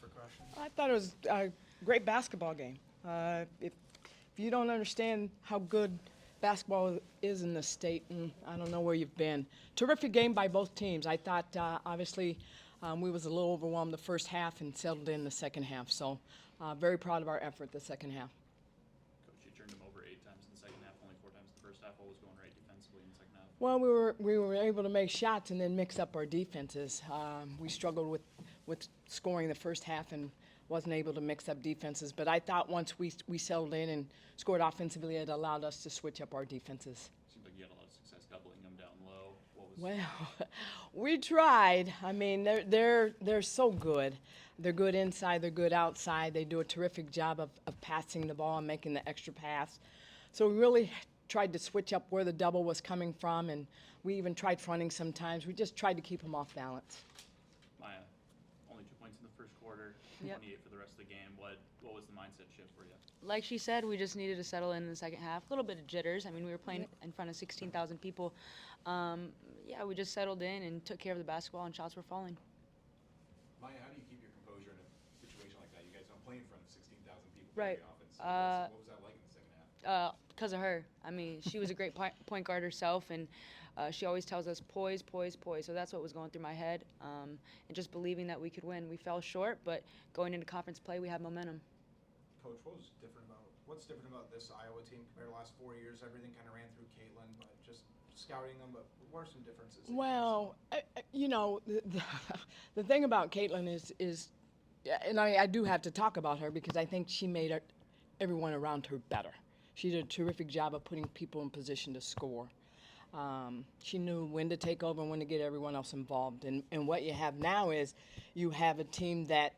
for questions. I thought it was a great basketball game. If you don't understand how good basketball is in this state, I don't know where you've been. Terrific game by both teams. I thought, obviously, we was a little overwhelmed the first half and settled in the second half. So very proud of our effort the second half. Coach, you turned them over 8 times in the second half, only 4 times in the first half. What was going right defensively in the second half? Well, we were able to make shots and then mix up our defenses. We struggled with scoring the first half and wasn't able to mix up defenses. But I thought once we settled in and scored offensively, it allowed us to switch up our defenses. Seemed like you had a lot of success doubling them down low. What was Well, we tried. I mean, they're so good. They're good inside. They're good outside. They do a terrific job of passing the ball and making the extra pass. So we really tried to switch up where the double was coming from, and we even tried fronting sometimes. We just tried to keep them off balance. Maya, only 2 points in the first quarter, Yep. 28 for the rest of the game. What was the mindset shift for you? Like she said, we just needed to settle in the second half. A little bit of jitters. I mean, we were playing in front of 16,000 people. Yeah, we just settled in and took care of the basketball, and shots were falling. Maya, how do you keep your composure in a situation like that? You guys don't play in front of 16,000 people Right. very often. So what was that like in the second half? Because of her. I mean, she was a great point guard herself, and she always tells us poise, poise, poise. So that's what was going through my head, and just believing that we could win. We fell short, but going into conference play, we had momentum. Coach, what's different about this Iowa team compared to the last 4 years? Everything kind of ran through Caitlin, but just scouting them. But what are some differences? Well, you know, the thing about Caitlin is, and I do have to talk about her because I think she made everyone around her better. She did a terrific job of putting people in position to score. She knew when to take over and when to get everyone else involved. And what you have now is you have a team that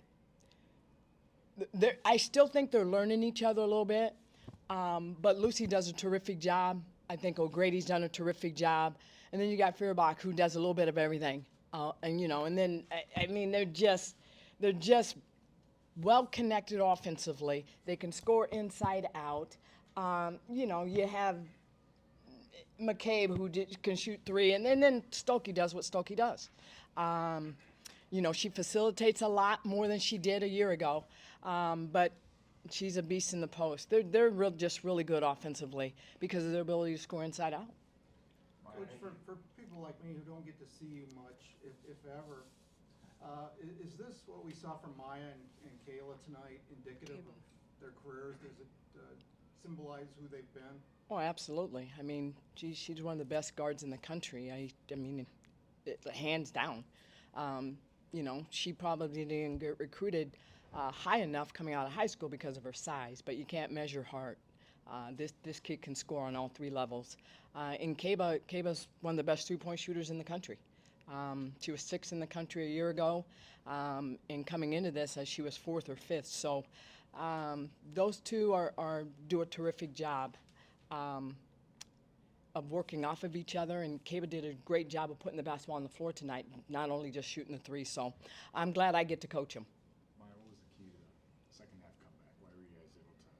I still think they're learning each other a little bit, but Lucy does a terrific job. I think O'Grady's done a terrific job. And then you got Feuerbach, who does a little bit of everything. And then, I mean, they're just well-connected offensively. They can score inside out. You have McCabe, who can shoot three, and then Stokey does what Stokey does. She facilitates a lot more than she did a year ago, but she's a beast in the post. They're just really good offensively because of their ability to score inside out. Coach, for people like me who don't get to see you much, if ever, is this what we saw from Maya and Kayla tonight indicative of their careers? Does it symbolize who they've been? Oh, absolutely. I mean, she's one of the best guards in the country. I mean, hands down. She probably didn't get recruited high enough coming out of high school because of her size, but you can't measure heart. This kid can score on all 3 levels. And Kaba's one of the best 3-point shooters in the country. She was 6th in the country a year ago, and coming into this, she was 4th or 5th. So those two do a terrific job of working off of each other, and Kaba did a great job of putting the basketball on the floor tonight, not only just shooting the 3. So I'm glad I get to coach him. Maya, what was the key to the second half comeback? Why were you guys able to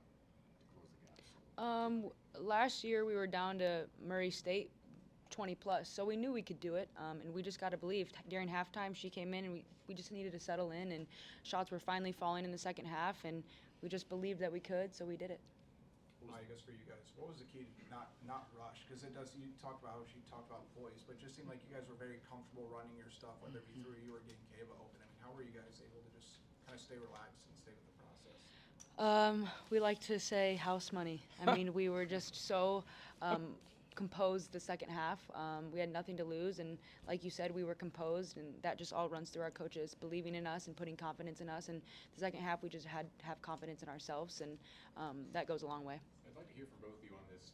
close the gap? Last year we were down to Murray State 20 plus, so we knew we could do it, and we just got to believe. During halftime she came in, and we just needed to settle in, and shots were finally falling in the second half, and we just believed that we could, so we did it. I guess for you guys, what was the key to not rush? Because you talked about how she talked about poise, but it just seemed like you guys were very comfortable running your stuff, whether it be through you or getting Kaba open. I mean, how were you guys able to just kind of stay relaxed and stay with the process? We like to say house money. I mean, we were just so composed the second half. We had nothing to lose, and like you said, we were composed, and that just all runs through our coaches believing in us and putting confidence in us. And the second half, we just had to have confidence in ourselves, and that goes a long way. I'd like to hear from both of you on this.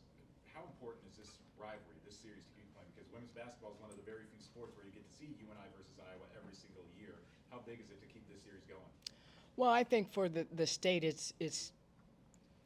How important is this rivalry, this series, to keep playing? Because women's basketball is one of the very few sports where you get to see UNI versus Iowa every single year. How big is it to keep this series going? Well, I think for the state,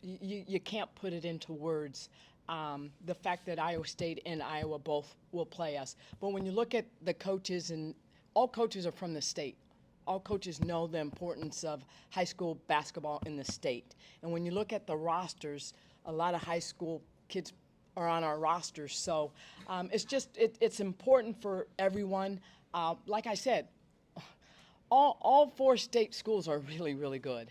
you can't put it into words. The fact that Iowa State and Iowa both will play us. But when you look at the coaches, and all coaches are from the state. All coaches know the importance of high school basketball in the state. And when you look at the rosters, a lot of high school kids are on our rosters. So it's important for everyone. Like I said, all four state schools are really, really good,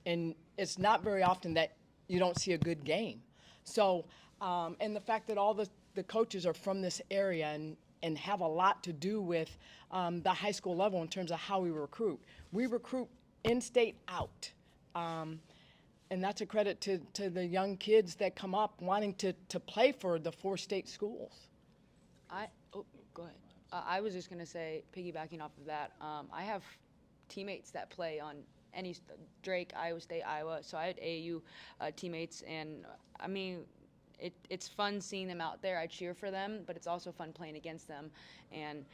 and it's not very often that you don't see a good game. So, and the fact that all the coaches are from this area and have a lot to do with the high school level in terms of how we recruit. We recruit in-state out. And that's a credit to the young kids that come up wanting to play for the four state schools. Go ahead. I was just going to say, piggybacking off of that, I have teammates that play on Drake, Iowa State, Iowa. So I had AAU teammates, and I mean, it's fun seeing them out there. I cheer for them, but it's also fun playing against them. And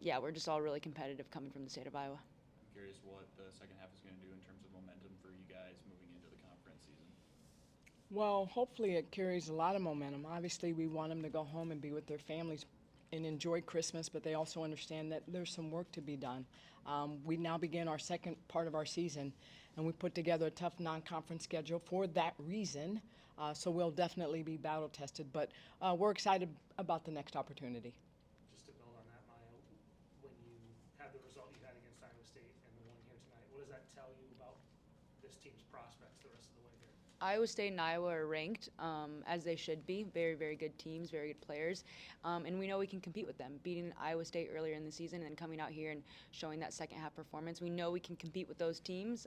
yeah, we're just all really competitive coming from the state of Iowa. I'm curious what the second half is going to do in terms of momentum for you guys moving into the conference season. Well, hopefully it carries a lot of momentum. Obviously, we want them to go home and be with their families and enjoy Christmas, but they also understand that there's some work to be done. We now begin our second part of our season, and we put together a tough non-conference schedule for that reason. So we'll definitely be battle tested, but we're excited about the next opportunity. Just to build on that, Maya, when you had the result you had against Iowa State and the one here tonight, what does that tell you about this team's prospects the rest of the way here? Iowa State and Iowa are ranked, as they should be. Very, very good teams, very good players. And we know we can compete with them. Beating Iowa State earlier in the season and then coming out here and showing that second half performance, we know we can compete with those teams.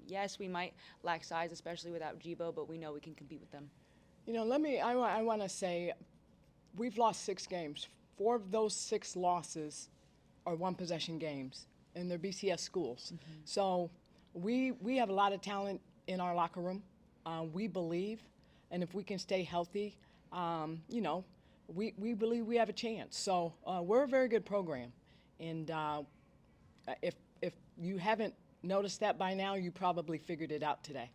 Yes, we might lack size, especially without Jibo, but we know we can compete with them. You know, I want to say we've lost 6 games. 4 of those 6 losses are one-possession games, and they're BCS schools. Mm-hmm. So we have a lot of talent in our locker room. We believe, and if we can stay healthy, you know, we believe we have a chance. So we're a very good program, and if you haven't noticed that by now, you probably figured it out today.